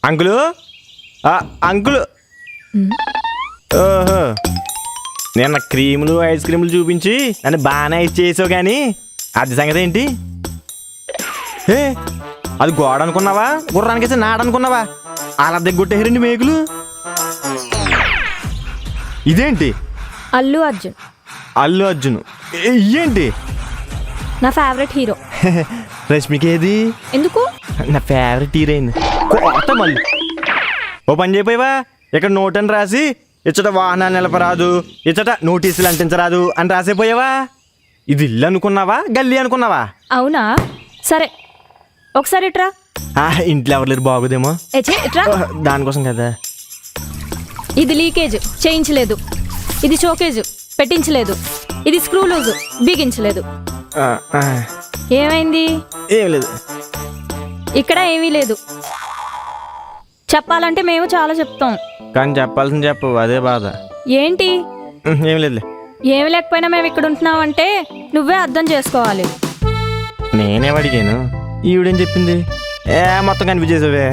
Uncle uncle ఓహో నిన్న క్రీములు ఐస్ క్రీములు చూపించి నన్ను బాగానే ఇచ్చేసావు కానీ అది సంగతి ఏంటి? ఏ అది గోడ అనుకున్నావా, గుర్రానికేసి నాడనుకున్నావా? అలా దగ్గొట్టేరండి మేకులు. ఇదేంటి? అల్లు అర్జున్. అల్లు అర్జున్ ఏంటి? నా ఫేవరెట్ హీరో. రష్మికేది? ఎందుకు? నా ఫేవరెట్ హీరోయిన్. కోత మళ్ళీ ఓ పని చేయపోయావా, ఇక్కడ నోట్ అని రాసి ఇచ్చట వాహనాలు నిలపరాదు, ఇచ్చట నోటీసులు అంటించరాదు అని రాసిపోయావా? ఇది ఇల్లు అనుకున్నావా, గల్లీ అనుకున్నావా? అవునా, సరే ఒకసారి ఇట్రా. ఇంట్లో ఎవరు లేరు, బాగుదేమో. ఇట్రా. దానికోసం కదా. ఇది లీకేజ్, చేయించలేదు. ఇది షోకేజ్, పెట్టించలేదు. ఇది స్క్రూ లూజు, బిగించలేదు. ఏమైంది? ఏం లేదు. ఇక్కడ ఏమీ లేదు. చెప్పాలంటే మేము చాలా చెప్తాం, కానీ చెప్పాల్సింది చెప్పు, అదే బాధ. ఏంటి? ఏం లేదు. ఏమి లేకపోయినా మేము ఇక్కడ ఉంటున్నామంటే నువ్వే అర్థం చేసుకోవాలి. నేనేం అడిగాను, ఈవిడేం చెప్పింది? మొత్తం కనిపించేసావే.